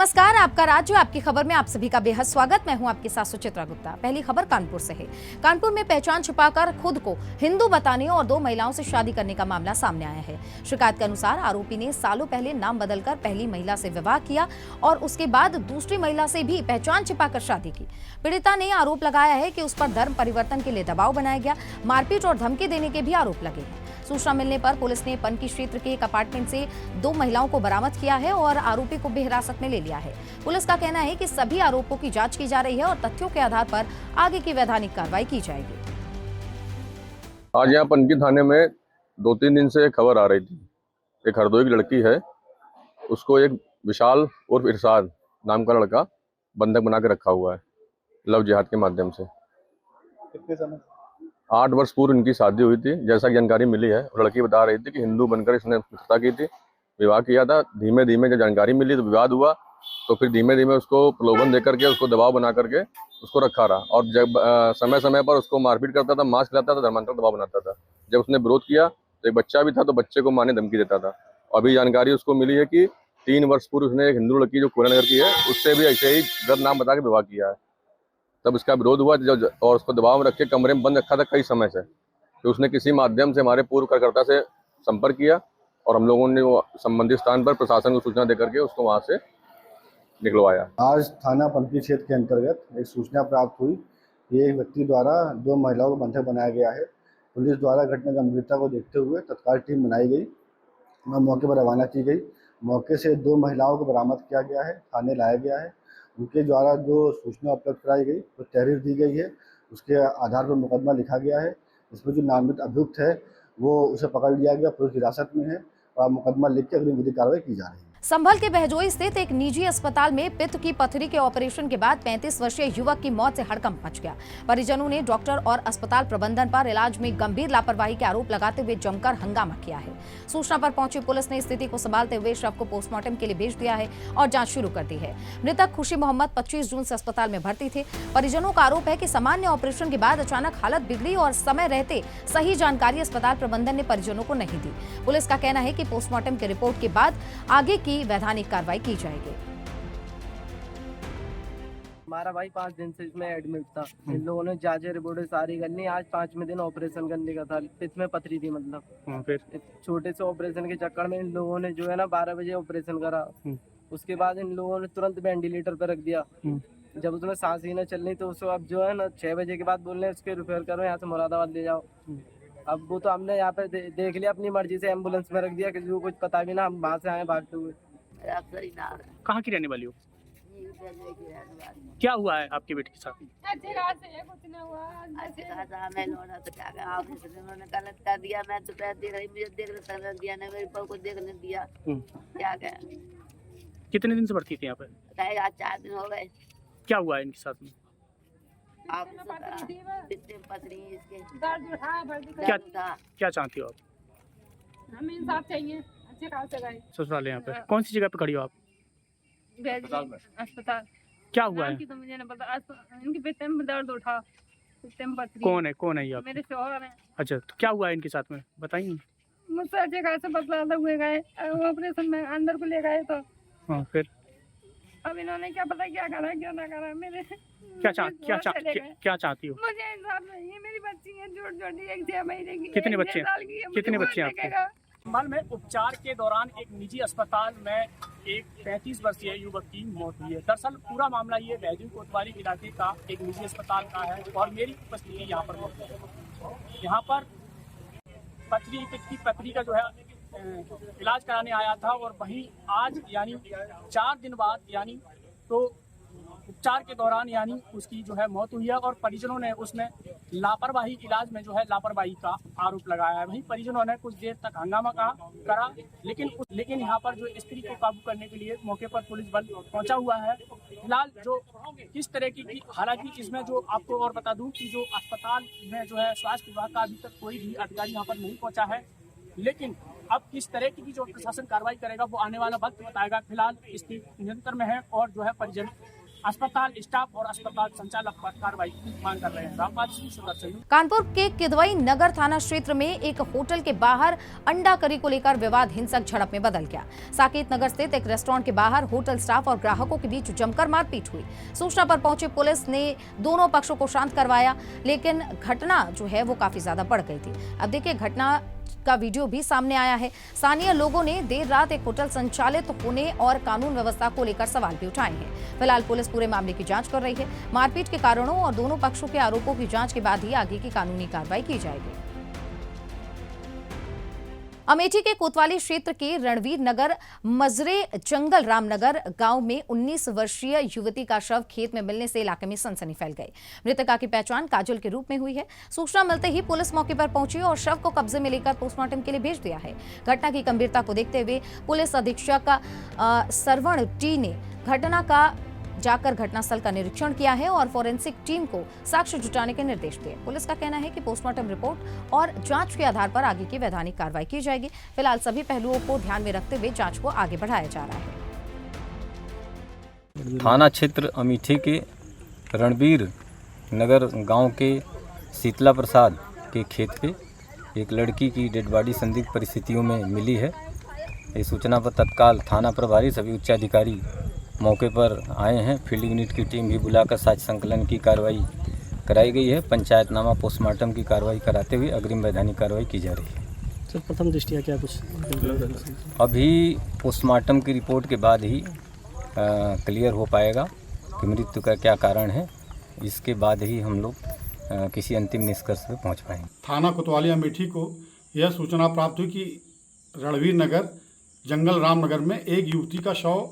नमस्कार, आपका राज्य आपकी खबर में आप सभी का बेहद स्वागत। मैं हूं आपके साथ सुचित्रा गुप्ता। पहली खबर कानपुर से है। कानपुर में पहचान छुपाकर खुद को हिंदू बताने और 2 महिलाओं से शादी करने का मामला सामने आया है। शिकायत के अनुसार आरोपी ने सालों पहले नाम बदलकर पहली महिला से विवाह किया और उसके बाद दूसरी महिला से भी पहचान छिपाकर शादी की। पीड़िता ने आरोप लगाया है कि उस पर धर्म परिवर्तन के लिए दबाव बनाया गया, मारपीट और धमकी देने के भी आरोप लगे हैं। सूचना मिलने पर पुलिस ने पनकी क्षेत्र के एक अपार्टमेंट से 2 महिलाओं को बरामद किया है और आरोपी को भी हिरासत में ले लिया है। पुलिस का कहना है कि सभी आरोपों की जांच की जा रही है और तथ्यों के आधार पर आगे की वैधानिक कार्रवाई की जाएगी। आज यहाँ पनकी थाने में 2-3 दिन से खबर आ रही थी। एक हरदोई की लड़की है, उसको एक विशाल और इरशाद नाम का लड़का बंधक बना के रखा हुआ है लव जिहाद के माध्यम से। कितने समय 8 वर्ष पूर्व इनकी शादी हुई थी, जैसा कि जानकारी मिली है। लड़की बता रही थी कि हिंदू बनकर इसने मित्रता की थी, विवाह किया था। धीमे धीमे जब जानकारी मिली तो विवाद हुआ, तो फिर धीमे धीमे उसको प्रलोभन देकर के उसको दबाव बना करके उसको रखा रहा और जब समय समय पर उसको मारपीट करता था, मांस खिलाता था, धर्मांतरण दबाव बनाता था। जब उसने विरोध किया तो एक बच्चा भी था, तो बच्चे को मारने धमकी देता था। अभी जानकारी उसको मिली है कि 3 वर्ष पूर्व उसने एक हिंदू लड़की जो कुरानगर की है उससे भी ऐसे ही गलत नाम बता के विवाह किया है। तब इसका विरोध हुआ और उसको दबाव में रख के कमरे में बंद रखा था कई समय से। तो उसने किसी माध्यम से हमारे पूर्व कार्यकर्ता से संपर्क किया और हम लोगों ने वो संबंधित स्थान पर प्रशासन को सूचना देकर के उसको वहां से निकलवाया। आज थाना पनकी क्षेत्र के अंतर्गत एक सूचना प्राप्त हुई कि एक व्यक्ति द्वारा 2 महिलाओं को बंधक बनाया गया है। पुलिस द्वारा घटना गंभीरता को देखते हुए तत्काल टीम बनाई गई और मौके पर रवाना की गई। मौके से 2 महिलाओं को बरामद किया गया है, थाने लाया गया है। उनके द्वारा जो सूचना उपलब्ध कराई गई तो तहरीर दी गई है, उसके आधार पर मुकदमा लिखा गया है। इसमें जो नामित अभियुक्त है वो उसे पकड़ लिया गया, पुलिस हिरासत में है और मुकदमा लिख के अग्रिम विधिक कार्रवाई की जा रही है। संभल के बहजोई स्थित एक निजी अस्पताल में पित्त की पथरी के ऑपरेशन के बाद 35 वर्षीय युवक की मौत से हड़कंप मच गया। परिजनों ने डॉक्टर और अस्पताल प्रबंधन पर इलाज में गंभीर लापरवाही के आरोप लगाते हुए जमकर हंगामा किया है। सूचना पर पहुंची पुलिस ने स्थिति को संभालते हुए शव को पोस्टमार्टम के लिए भेज दिया है और जांच शुरू कर दी है। मृतक खुशी मोहम्मद 25 जून से अस्पताल में भर्ती थे। परिजनों का आरोप है कि सामान्य ऑपरेशन के बाद अचानक हालत बिगड़ी और समय रहते सही जानकारी अस्पताल प्रबंधन ने परिजनों को नहीं दी। पुलिस का कहना है कि पोस्टमार्टम की रिपोर्ट के बाद आगे की वैधानिक कार्रवाई की जाएगी। हमारा भाई 5 दिन से इसमें एडमिट था। इन लोगों ने जांच रिपोर्ट सारी कर ली। आज 5वें दिन ऑपरेशन करने का था। इसमें पथरी थी, मतलब फिर छोटे से ऑपरेशन के चक्कर में इन लोगों ने जो है ना 12 बजे ऑपरेशन करा। उसके बाद इन लोगों ने तुरंत वेंटिलेटर पर रख दिया। जब उसमें सांस ही न चलनी तो उसको अब जो है ना 6 बजे के बाद बोल रहे उसके रिफेयर करो, यहाँ से मुरादाबाद ले जाओ। अब वो तो हमने यहाँ पे देख लिया, अपनी मर्जी से एम्बुलेंस में रख दिया, किसी को कुछ पता भी ना। हम वहाँ से आए भागते हुए। कहाँ की रहने वाली हो? क्या हुआ है आपकी बेटी के साथ? उन्होंने गलत कर दिया। मैं तो पैर देख रही, मुझे देखने दिया ना, मेरे पापा को देखने दिया। क्या कहें। कितने दिन से भर्ती थी यहाँ पे? आज 4 दिन हो गए। क्या हुआ है इनके साथ में? क्या चाहती हो आप? हमें इंसाफ चाहिए। अच्छे खास जगह ससुराल यहाँ पे कौन सी जगह पे खड़ी हो आप? अस्पताल। क्या हुआ है? तो मुझे नहीं पता। इनके पेट में दर्द उठा, पेट में पथरी। कौन है ये आप? मेरे शौहर हैं। अच्छा, तो क्या हुआ है इनके साथ में बताइए। मुझसे अच्छे खासे बदला अलग हुए गए, ऑपरेशन में अंदर को ले गए तो हाँ, फिर अब इन्होंने क्या पता क्या करा क्या ना करा। मेरे क्या चाहती हो? मुझे इंसाफ चाहिए। मेरी बच्ची है छोटी, 1 6 महीने की। कितने बच्चे हैं? 6 साल की है। कितने बच्चे हैं आपके? संभल में उपचार के दौरान एक निजी अस्पताल में एक 35 वर्षीय युवक की मौत हुई है। दरअसल पूरा मामला ये बहजोई कोतवाली इलाके का एक निजी अस्पताल का है और मेरी उपस्थिति यहाँ पर मौजूद है। यहाँ पर पित्त की पथरी का जो है इलाज कराने आया था और वहीं आज यानी 4 दिन बाद यानी तो उपचार के दौरान यानी उसकी जो है मौत हुई है और परिजनों ने उसमें लापरवाही इलाज में जो है लापरवाही का आरोप लगाया है। वहीं परिजनों ने कुछ देर तक हंगामा करा लेकिन यहाँ पर जो स्त्री को काबू करने के लिए मौके पर पुलिस बल पहुंचा हुआ है। फिलहाल जो किस तरह की हालांकि इसमें जो आपको और बता दूं कि जो अस्पताल में जो है स्वास्थ्य विभाग का अभी तक कोई भी अधिकारी यहाँ पर नहीं पहुँचा है, लेकिन अब किस तरह की जो प्रशासन कार्रवाई करेगा वो आने वाला वक्त बताएगा। फिलहाल स्थिति नियंत्रण में है और जो है परिजन अस्पताल स्टाफ और अस्पताल संचालक पर कार्रवाई की मांग कर रहे हैं। रामपाल सिंह, सदस्य। कानपुर के किदवई नगर थाना क्षेत्र में एक होटल के बाहर अंडा करी को लेकर विवाद हिंसक झड़प में बदल गया। साकेत नगर स्थित एक रेस्टोरेंट के बाहर होटल स्टाफ और ग्राहकों के बीच जमकर मारपीट हुई। सूचना पर पहुंची पुलिस ने दोनों पक्षों को शांत करवाया, लेकिन घटना जो है वो काफी ज्यादा बढ़ गई थी। अब देखिए घटना का वीडियो भी सामने आया है। स्थानीय लोगों ने देर रात एक होटल संचालित होने और कानून व्यवस्था को लेकर सवाल भी उठाए हैं। फिलहाल पुलिस पूरे मामले की जांच कर रही है। मारपीट के कारणों और दोनों पक्षों के आरोपों की जांच के बाद ही आगे की कानूनी कार्रवाई की जाएगी। अमेठी के कोतवाली क्षेत्र के रणवीर नगर मजरे जंगल रामनगर गांव में 19 वर्षीय युवती का शव खेत में मिलने से इलाके में सनसनी फैल गई। मृतका की पहचान काजल के रूप में हुई है। सूचना मिलते ही पुलिस मौके पर पहुंची और शव को कब्जे में लेकर पोस्टमार्टम के लिए भेज दिया है। घटना की गंभीरता को देखते हुए पुलिस अधीक्षक सरवण टी ने घटना का जाकर घटनास्थल का निरीक्षण किया है और फोरेंसिक टीम को साक्ष्य जुटाने के निर्देश दिए। पुलिस का कहना है कि पोस्टमार्टम रिपोर्ट और जांच के आधार पर आगे की वैधानिक कार्रवाई की जाएगी। फिलहाल सभी पहलुओं को ध्यान में रखते हुए जांच को आगे बढ़ाया जा रहा है। थाना क्षेत्र अमेठी के रणवीर नगर गांव के शीतला प्रसाद के खेत पे एक लड़की की डेड बॉडी संदिग्ध परिस्थितियों में मिली है। इस सूचना पर तत्काल थाना प्रभारी सभी उच्चाधिकारी मौके पर आए हैं। फील्ड यूनिट की टीम भी बुलाकर साक्ष्य संकलन की कार्रवाई कराई गई है। पंचायतनामा पोस्टमार्टम की कार्रवाई कराते हुए अग्रिम वैधानिक कार्रवाई की जा रही है। सर प्रथम दृष्टिया क्या कुछ अभी पोस्टमार्टम की रिपोर्ट के बाद ही क्लियर हो पाएगा कि मृत्यु का क्या कारण है। इसके बाद ही हम लोग किसी अंतिम निष्कर्ष पर पहुंच पाएंगे। थाना कोतवाली अमेठी को यह सूचना प्राप्त हुई कि रणवीर नगर जंगल रामनगर में एक युवती का शव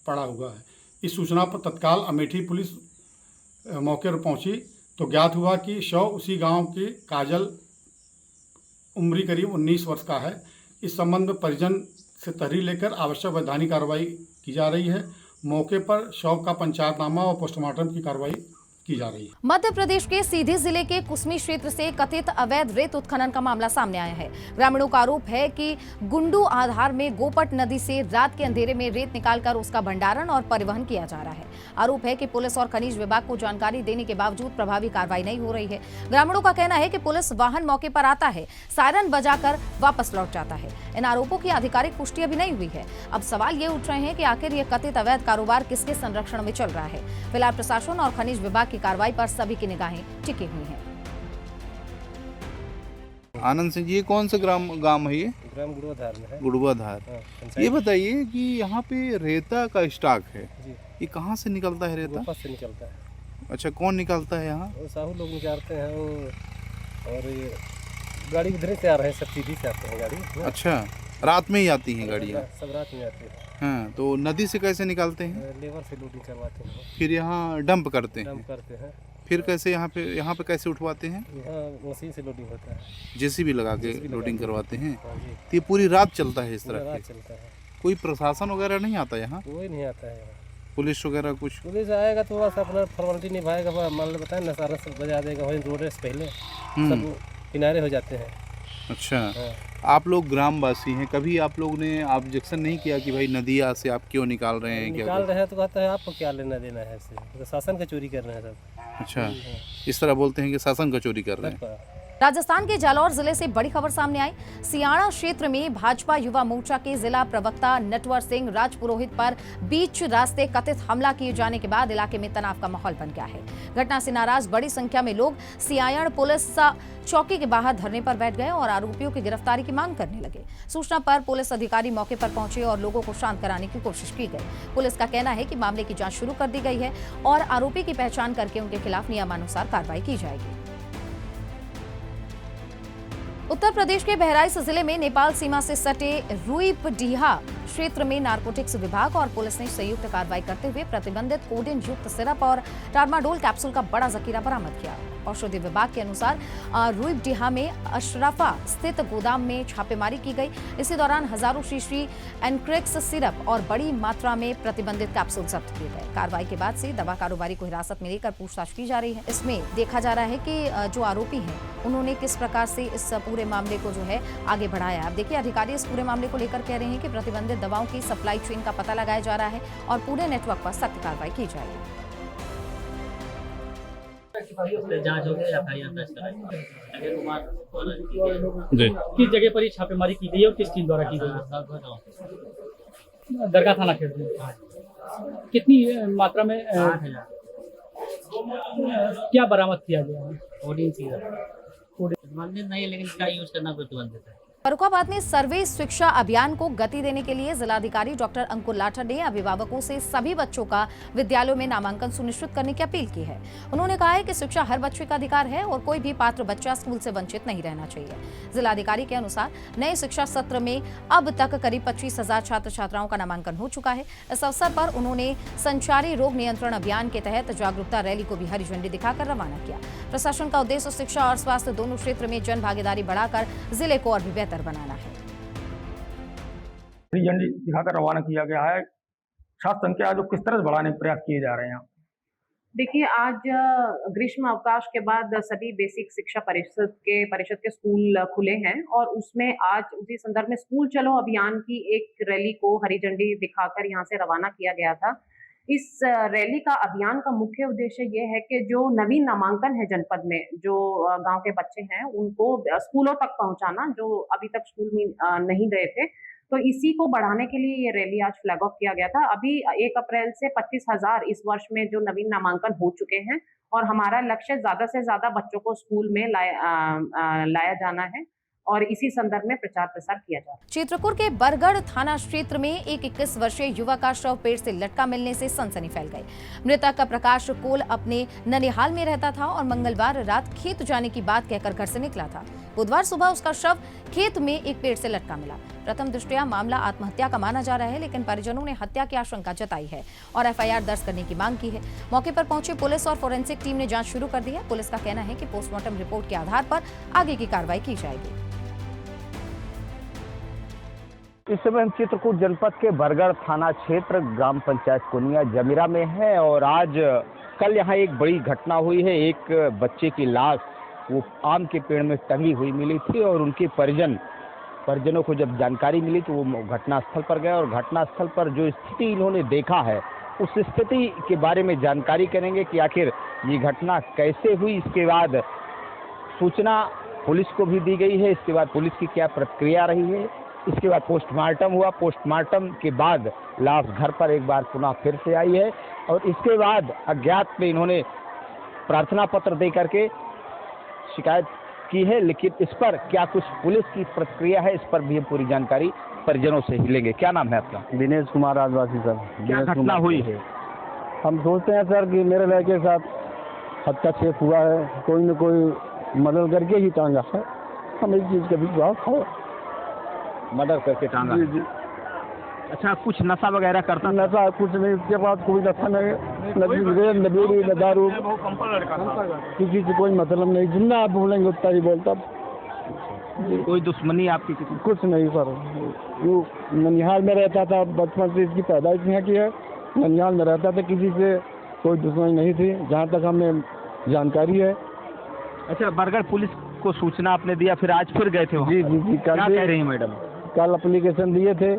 पड़ा हुआ है। इस सूचना पर तत्काल अमेठी पुलिस मौके पर पहुंची तो ज्ञात हुआ कि शव उसी गांव की काजल उम्र करीब 19 वर्ष का है। इस संबंध में परिजन से तहरीर लेकर आवश्यक वैधानिक कार्रवाई की जा रही है। मौके पर शव का पंचायतनामा और पोस्टमार्टम की कार्रवाई की जा रही है। मध्य प्रदेश के सीधी जिले के कुसमी क्षेत्र से कथित अवैध रेत उत्खनन का मामला सामने आया है। ग्रामीणों का आरोप है कि गुंडू आधार में गोपट नदी से रात के अंधेरे में रेत निकालकर उसका भंडारण और परिवहन किया जा रहा है। आरोप है कि पुलिस और खनिज विभाग को जानकारी देने के बावजूद प्रभावी कार्रवाई नहीं हो रही है। ग्रामीणों का कहना है कि पुलिस वाहन मौके पर आता है, सायरन बजाकर वापस लौट जाता है। इन आरोपों की आधिकारिक पुष्टि अभी नहीं हुई है। अब सवाल ये उठ रहे हैं कि आखिर ये कथित अवैध कारोबार किसके संरक्षण में चल रहा है। फिलहाल प्रशासन और खनिज विभाग की कार्रवाई पर सभी की निगाहें टिकी हुई हैं। आनंद सिंह जी, ये कौन सा गांव है? ये ग्राम गुड़ुआधार में है। गुड़ुआधार। ये बताइए कि यहाँ पे रेता का स्टॉक है, ये कहाँ से निकलता है? रेता गोपा से निकलता है। अच्छा, कौन निकालता है यहाँ? वो साहू लोग निकालते हैं वो, और ये गाड़ी उधर से आ रहे हैं, सब सीधी से आते हैं गाड़ी। अच्छा, रात में ही आती हैं गाड़ियाँ? सब रात में आती है। हाँ, तो नदी से कैसे निकालते हैं? लेबर से लोडिंग करवाते हैं, फिर यहाँ डंप करते हैं? डंप करते हैं। फिर कैसे यहाँ पे कैसे उठवाते हैं? यहाँ मशीन से लोडिंग होता है, जेसीबी लगा के लोडिंग करवाते हैं। हाँ जी। तो ये पूरी रात चलता है इस तरह रात से? चलता है। कोई प्रशासन वगैरह नहीं आता यहाँ? कोई नहीं आता है यहाँ। पुलिस वगैरह कुछ? पुलिस आएगा तो बस अपना फॉर्मेलिटी निभाएगा, मान लो बताए नसारा सब बजा देगा, वहीं रोड से पहले सब किनारे हो जाते हैं। अच्छा, आप लोग ग्रामवासी हैं, कभी आप लोग ने ऑब्जेक्शन नहीं किया कि भाई नदिया से आप क्यों निकाल रहे हैं? निकाल रहे हैं तो कहते हैं आपको क्या लेना देना है इससे, तो शासन का चोरी कर रहे हैं सब। अच्छा, इस तरह बोलते हैं कि शासन का चोरी कर रहे हैं। राजस्थान के जालौर जिले से बड़ी खबर सामने आई। सियाणा क्षेत्र में भाजपा युवा मोर्चा के जिला प्रवक्ता नटवर सिंह राजपुरोहित पर बीच रास्ते कथित हमला किए जाने के बाद इलाके में तनाव का माहौल बन गया है। घटना से नाराज बड़ी संख्या में लोग सियाण पुलिस चौकी के बाहर धरने पर बैठ गए और आरोपियों की गिरफ्तारी की मांग करने लगे। सूचना पर पुलिस अधिकारी मौके पर पहुंचे और लोगों को शांत कराने की कोशिश की गई। पुलिस का कहना है कि मामले की जांच शुरू कर दी गई है और आरोपी की पहचान करके उनके खिलाफ नियमानुसार कार्रवाई की जाएगी। उत्तर प्रदेश के बहराइच जिले में नेपाल सीमा से सटे रुईपडीहा क्षेत्र में नारकोटिक्स विभाग और पुलिस ने संयुक्त कार्रवाई करते हुए प्रतिबंधित कोडेन युक्त सिरप और ट्रामाडोल कैप्सूल का बड़ा जखीरा बरामद किया। औषधि विभाग के अनुसार रुईपडीहा में अशरफा स्थित गोदाम में छापेमारी की गई। इसी दौरान हजारों शीशी एनक्रेक्स सिरप और बड़ी मात्रा में प्रतिबंधित कैप्सूल जब्त किए गए। कार्रवाई के बाद से दवा कारोबारी को हिरासत में लेकर पूछताछ की जा रही है। इसमें देखा जा रहा है कि जो आरोपी हैं उन्होंने किस प्रकार से इस पूरे मामले को जो है आगे बढ़ाया। अब देखिए, अधिकारी इस पूरे मामले को लेकर कह रहे हैं कि प्रतिबंधित दवाओं की सप्लाई चेन का पता लगाया जा रहा है और पूरे नेटवर्क पर सख्त कार्रवाई की जाएगी। उस पर जांच हो गई, एफआईआर दर्ज कराई। जी किस जगह पर ये छापेमारी की गई है और किस टीम द्वारा की गई है? दरगाह थाना क्षेत्र में। कितनी मात्रा में 8,000 क्या बरामद किया गया है? कोडिंग सीजर प्रतिबंधित नहीं है, लेकिन इसका यूज करना प्रतिबंधित है। फर्रुखाबाद में सर्वे शिक्षा अभियान को गति देने के लिए जिलाधिकारी डॉक्टर अंकुर लाठर ने अभिभावकों से सभी बच्चों का विद्यालयों में नामांकन सुनिश्चित करने की अपील की है। उन्होंने कहा है कि शिक्षा हर बच्चे का अधिकार है और कोई भी पात्र बच्चा स्कूल से वंचित नहीं रहना चाहिए। जिलाधिकारी के अनुसार नए शिक्षा सत्र में अब तक करीब 25,000 छात्र छात्राओं का नामांकन हो चुका है। इस अवसर पर उन्होंने संचारी रोग नियंत्रण अभियान के तहत जागरूकता रैली को भी हरी झंडी दिखाकर रवाना किया। प्रशासन का उद्देश्य शिक्षा और स्वास्थ्य दोनों क्षेत्र में जन भागीदारी बढ़ाकर जिले को और भी बेहतर बनाना है। हरी झंडी दिखाकर रवाना किया गया है। छात्र संख्या जो किस तरह से बढ़ाने के प्रयास किए जा रहे हैं? देखिए, आज ग्रीष्म अवकाश के बाद सभी बेसिक शिक्षा परिषद के स्कूल खुले हैं और उसमें आज उसी संदर्भ में स्कूल चलो अभियान की एक रैली को हरी झंडी दिखाकर यहाँ से रवाना किया गया था। इस रैली का अभियान का मुख्य उद्देश्य ये है कि जो नवीन नामांकन है जनपद में, जो गांव के बच्चे हैं उनको स्कूलों तक पहुंचाना, जो अभी तक स्कूल में नहीं गए थे, तो इसी को बढ़ाने के लिए ये रैली आज फ्लैग ऑफ किया गया था। अभी 1 अप्रैल से 25,000 इस वर्ष में जो नवीन नामांकन हो चुके हैं और हमारा लक्ष्य ज्यादा से ज्यादा बच्चों को स्कूल में लाया जाना है और इसी संदर्भ में प्रचार प्रसार किया जा रहा है। चित्रकूट के बरगढ़ थाना क्षेत्र में एक 21 वर्षीय युवक का शव पेड़ से लटका मिलने से सनसनी फैल गई। मृतक का प्रकाश कोल अपने ननिहाल में रहता था और मंगलवार रात खेत जाने की बात कहकर घर से निकला था। बुधवार सुबह उसका शव खेत में एक पेड़ से लटका मिला। प्रथम दृष्टया मामला आत्महत्या का माना जा रहा है, लेकिन परिजनों ने हत्या की आशंका जताई है और एफआईआर दर्ज करने की मांग की है। मौके पर पहुंची पुलिस और फोरेंसिक टीम ने जांच शुरू कर दी है। पुलिस का कहना है कि पोस्टमार्टम रिपोर्ट के आधार पर आगे की कार्रवाई की जाएगी। इस समय हम चित्रकूट जनपद के बरगढ़ थाना क्षेत्र ग्राम पंचायत कोनिया जमीरा में है और आज कल यहाँ एक बड़ी घटना हुई है। एक बच्चे की लाश वो आम के पेड़ में टंगी हुई मिली थी और उनके परिजनों को जब जानकारी मिली तो वो घटनास्थल पर गए और घटनास्थल पर जो स्थिति इन्होंने देखा है उस स्थिति के बारे में जानकारी करेंगे कि आखिर ये घटना कैसे हुई। इसके बाद सूचना पुलिस को भी दी गई है। इसके बाद पुलिस की क्या प्रतिक्रिया रही है। इसके बाद पोस्टमार्टम हुआ। पोस्टमार्टम के बाद लाश घर पर एक बार पुनः फिर से आई है और इसके बाद अज्ञात में इन्होंने प्रार्थना पत्र दे करके शिकायत की है, लेकिन इस पर क्या कुछ पुलिस की प्रतिक्रिया है, इस पर भी हम पूरी जानकारी परिजनों से ही लेंगे। क्या नाम है आपका? दिनेश कुमार आदिवासी सर। क्या घटना हुई है? हम सोचते हैं सर कि मेरे लड़के के साथ हस्तक्षेप हुआ है, कोई न कोई मदद करके ही टांगा है। हम इस चीज़ का विश्वास है, मर्डर करके टांगा। जी जी। अच्छा, कुछ नशा वगैरह करता? नशा कुछ नहीं, उसके बाद कोई नशा नहीं, न बीड़ी न दारू, किसी से कोई मतलब नहीं। जितना आप बोलेंगे उतना ही बोलता। कोई दुश्मनी आपकी? कुछ नहीं सर, वो ननिहाल में रहता था, बचपन से इसकी पैदाइश यहाँ की है, ननिहाल में रहता था, किसी से कोई दुश्मनी नहीं थी जहाँ तक हमें जानकारी है। अच्छा, बरगढ़ पुलिस को सूचना आपने दिया, फिर आज फिर गए थे वहाँ? जी जी जी। क्या कह रही हैं मैडम? कल एप्लीकेशन दिए थे,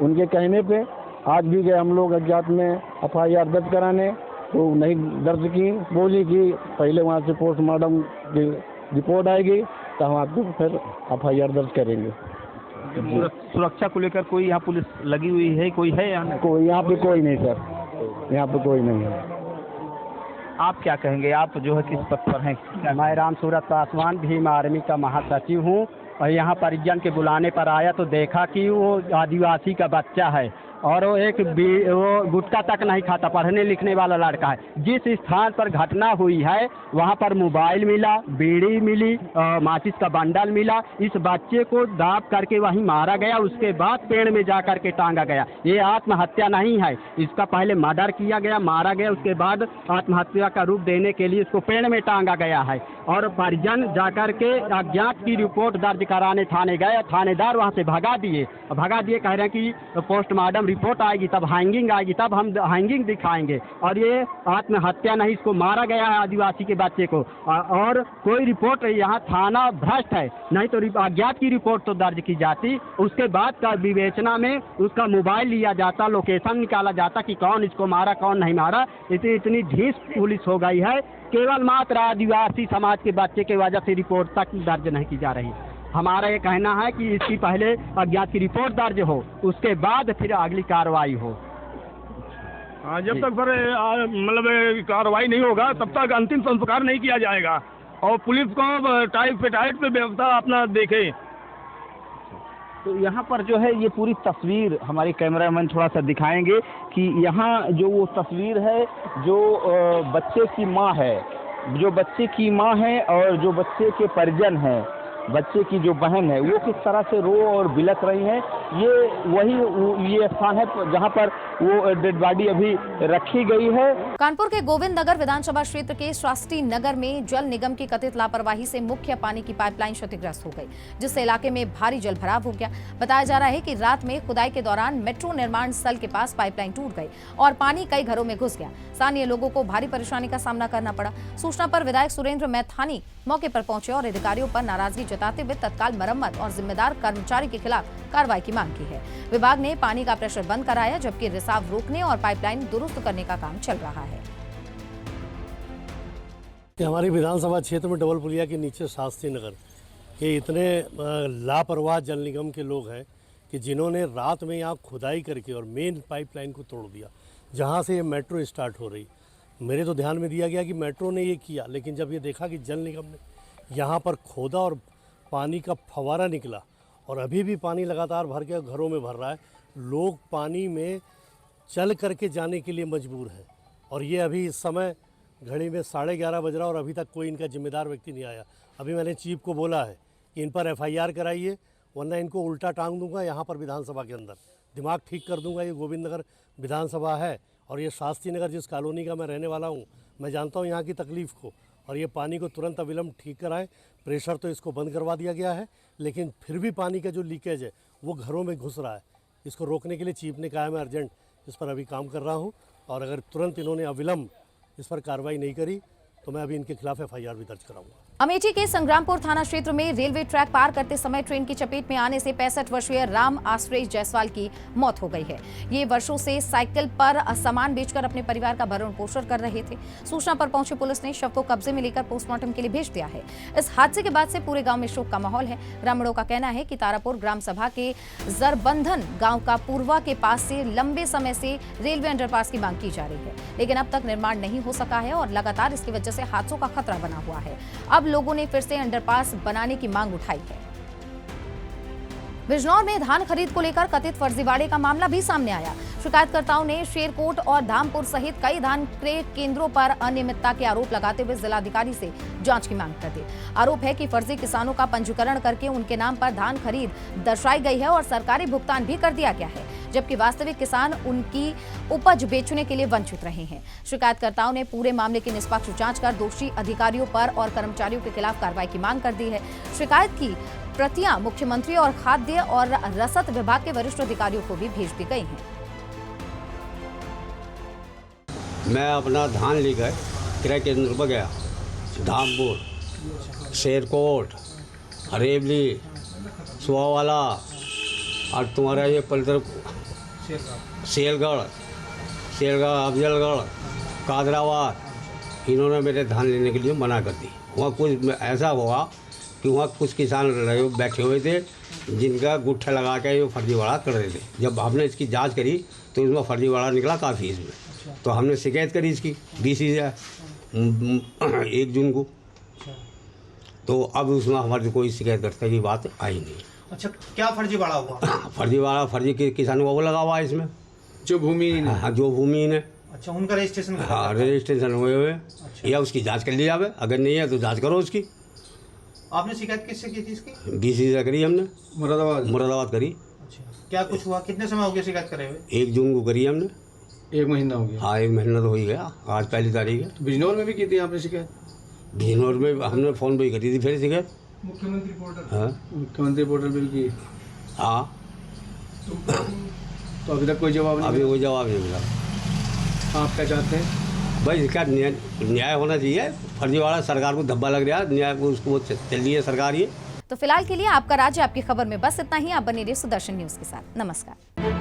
उनके कहने पे आज भी गए हम लोग अज्ञात में एफआईआर दर्ज कराने, तो नहीं दर्ज की। बोली कि पहले वहाँ से पोस्टमार्टम की रिपोर्ट आएगी तो हम आपको फिर एफआईआर दर्ज करेंगे। सुरक्षा को लेकर कोई यहाँ पुलिस लगी हुई है? कोई है यहाँ? कोई यहाँ पे कोई नहीं सर, यहाँ पे कोई नहीं है। आप क्या कहेंगे? आप जो है किस पद पर हैं? मैं राम सूरत पासवान भीम आर्मी का महासचिव हूँ और यहाँ परिजन के बुलाने पर आया तो देखा कि वो आदिवासी का बच्चा है और वो गुटखा तक नहीं खाता, पढ़ने लिखने वाला लड़का है। जिस स्थान पर घटना हुई है वहाँ पर मोबाइल मिला, बीड़ी मिली, माचिस का बंडल मिला। इस बच्चे को दाब करके वहीं मारा गया, उसके बाद पेड़ में जा करके टांगा गया। ये आत्महत्या नहीं है, इसका पहले मर्डर किया गया, मारा गया, उसके बाद आत्महत्या का रूप देने के लिए इसको पेड़ में टांगा गया है। और परिजन जाकर के अज्ञात की रिपोर्ट दर्ज कराने थाने गए, थानेदार वहाँ से भगा दिए, कह रहे हैं कि पोस्टमार्टम रिपोर्ट आएगी तब हैंगिंग आएगी, तब हम हैंगिंग दिखाएंगे। और ये आत्महत्या नहीं, इसको मारा गया है आदिवासी के बच्चे को। और कोई रिपोर्ट यहाँ थाना भ्रष्ट है, नहीं तो अज्ञात की रिपोर्ट तो दर्ज की जाती, उसके बाद का विवेचना में उसका मोबाइल लिया जाता, लोकेशन निकाला जाता कि कौन इसको मारा कौन नहीं मारा। इतनी ढीस पुलिस हो गई है केवल मात्र आदिवासी समाज के बच्चे की वजह से रिपोर्ट तक दर्ज नहीं की जा रही। हमारा ये कहना है कि इसकी पहले अज्ञात की रिपोर्ट दर्ज हो, उसके बाद फिर अगली कार्रवाई हो। हाँ, जब तक सर मतलब कार्रवाई नहीं होगा तब तक अंतिम संस्कार नहीं किया जाएगा और पुलिस को टाइट पे व्यवस्था अपना देखे। तो यहाँ पर जो है ये पूरी तस्वीर हमारे कैमरामैन थोड़ा सा दिखाएंगे कि यहाँ जो वो तस्वीर है जो बच्चे की माँ है, जो बच्चे की माँ है और जो बच्चे के परिजन हैं, बच्चे की जो बहन है वो किस तरह से रो और बिलख रही हैं। ये स्थान है जहां पर वो डेड बॉडी अभी रखी गई है। कानपुर के गोविंद नगर विधानसभा क्षेत्र के शास्त्री नगर में जल निगम की कथित लापरवाही से मुख्य पानी की पाइपलाइन क्षतिग्रस्त हो गई, जिससे इलाके में भारी जल भराव हो गया। बताया जा रहा है कि रात में खुदाई के दौरान मेट्रो निर्माण स्थल के पास पाइपलाइन टूट गई और पानी कई घरों में घुस गया। स्थानीय लोगों को भारी परेशानी का सामना करना पड़ा। सूचना पर विधायक सुरेंद्र मैथानी मौके पर पहुंचे और अधिकारियों पर नाराजगी जताते हुए तत्काल मरम्मत और जिम्मेदार कर्मचारी के खिलाफ कार्रवाई की मांग की है। विभाग ने पानी का प्रेशर बंद कराया, जबकि रिसाव रोकने और पाइपलाइन दुरुस्त करने का काम चल रहा है। हमारी विधानसभा क्षेत्र में डबल पुलिया के नीचे शास्त्री नगर के इतने लापरवाह जल निगम के लोग हैं कि जिन्होंने रात में यहाँ खुदाई करके और मेन पाइपलाइन को तोड़ दिया, जहाँ से ये मेट्रो स्टार्ट हो रही। मेरे तो ध्यान में दिया गया कि मेट्रो ने ये किया, लेकिन जब ये देखा कि जल निगम ने यहाँ पर खोदा और पानी का फव्वारा निकला और अभी भी पानी लगातार भर के घरों में भर रहा है, लोग पानी में चल करके जाने के लिए मजबूर हैं। और ये अभी इस समय घड़ी में 11:30 बज रहा और अभी तक कोई इनका जिम्मेदार व्यक्ति नहीं आया। अभी मैंने चीफ को बोला है कि इन पर FIR कराइए, वरना इनको उल्टा टांग दूंगा यहाँ पर विधानसभा के अंदर, दिमाग ठीक कर दूंगा। ये गोविंद नगर विधानसभा है और ये शास्त्री नगर जिस कॉलोनी का मैं रहने वाला हूँ, मैं जानता हूँ यहाँ की तकलीफ़ को, और ये पानी को तुरंत अविलंब ठीक कराएं। प्रेशर तो इसको बंद करवा दिया गया है, लेकिन फिर भी पानी का जो लीकेज है वो घरों में घुस रहा है। इसको रोकने के लिए चीफ ने कहा है मैं अर्जेंट इस पर अभी काम कर रहा हूँ, और अगर तुरंत इन्होंने अविलंब इस पर कार्रवाई नहीं करी तो मैं अभी इनके खिलाफ FIR भी दर्ज कराऊंगा। अमेठी के संग्रामपुर थाना क्षेत्र में रेलवे ट्रैक पार करते समय ट्रेन की चपेट में आने से 65 वर्षीय राम आश्रय जायसवाल की मौत हो गई है। ये वर्षों से साइकिल पर सामान बेचकर अपने परिवार का भरण पोषण कर रहे थे। सूचना पर पहुंची पुलिस ने शव को कब्जे में लेकर पोस्टमार्टम के लिए भेज दिया है। इस हादसे के बाद से पूरे गांव में शोक का माहौल है। ग्रामीणों का कहना है कि तारापुर ग्राम सभा के जरबंधन गाँव का पूर्वा के पास से लंबे समय से रेलवे अंडरपास की मांग की जा रही है, लेकिन अब तक निर्माण नहीं हो सका है और लगातार इसकी वजह से हादसों का खतरा बना हुआ है। अब लोगों ने फिर से अंडरपास बनाने की मांग उठाई है। बिजनौर में धान खरीद को लेकर कथित फर्जीवाड़े का मामला भी सामने आया। शिकायतकर्ताओं ने शेरकोट और धामपुर सहित कई धान क्रय केंद्रों पर अनियमितता के आरोप लगाते हुए जिलाधिकारी से जांच की मांग कर दी। आरोप है कि फर्जी किसानों का पंजीकरण करके उनके नाम पर धान खरीद दर्शाई गई है और सरकारी भुगतान भी कर दिया गया है, जबकि वास्तविक किसान उनकी उपज बेचने के लिए वंचित रहे हैं। शिकायतकर्ताओं ने पूरे मामले की निष्पक्ष जांच कर दोषी अधिकारियों पर और कर्मचारियों के खिलाफ कार्रवाई की मांग कर दी है। शिकायत की प्रतियां मुख्यमंत्री और खाद्य और रसद विभाग के वरिष्ठ अधिकारियों को भी भेज दी गई हैं। मैं अपना धान लेकर क्रय केंद्र पर गया, धामपुर, शेरकोट, हरेबली, सुहावाला और तुम्हारा ये पलतर शेरगढ़, अफजलगढ़, कादराबाद, इन्होंने मेरे धान लेने के लिए मना कर दी। वहाँ कुछ ऐसा हुआ कि वहाँ कुछ किसान बैठे हुए थे जिनका गुट्ठा लगा के ये फर्जीवाड़ा कर रहे थे। जब हमने इसकी जांच करी तो इसमें फर्जीवाड़ा निकला काफ़ी इसमें, तो हमने शिकायत करी इसकी 1 जून को। तो अब उसमें हमारी कोई शिकायत करने की बात आई नहीं। अच्छा, क्या फर्जीवाड़ा हुआ? फर्जी किसानों का वो लगा हुआ है इसमें, जो भूमिहीन है। हाँ, जो भूमिहीन है। अच्छा, उनका रजिस्ट्रेशन? हाँ, रजिस्ट्रेशन हुए। अच्छा। या उसकी जांच कर ली जाए, अगर नहीं है तो जांच करो उसकी। आपने शिकायत किससे की थी इसकी? DC से करी हमने, मुरादाबाद करी। अच्छा, क्या कुछ हुआ? कितने समय हो गया शिकायत करे हुए? 1 जून को करी हमने। 1 महीना हो गया? हाँ, 1 महीना तो हो ही गया, आज पहली तारीख है। तो बिजनौर में भी की थी आपने शिकायत? बिजनौर में हमने फ़ोन पे करी थी फिर शिकायत। मुख्यमंत्री पोर्टल? हाँ, मुख्यमंत्री पोर्टल पे भी की? हाँ। तो अभी तक कोई जवाब नहीं? अभी कोई जवाब नहीं मिला। आप क्या चाहते हैं? भाई इसका न्याय होना चाहिए। फर्जीवाड़ा सरकार को धब्बा लग रहा है, न्याय को उसको चल रही है सरकार ये। तो फिलहाल के लिए आपका राज्य आपकी खबर में बस इतना ही। आप बने रहिए सुदर्शन न्यूज के साथ। नमस्कार।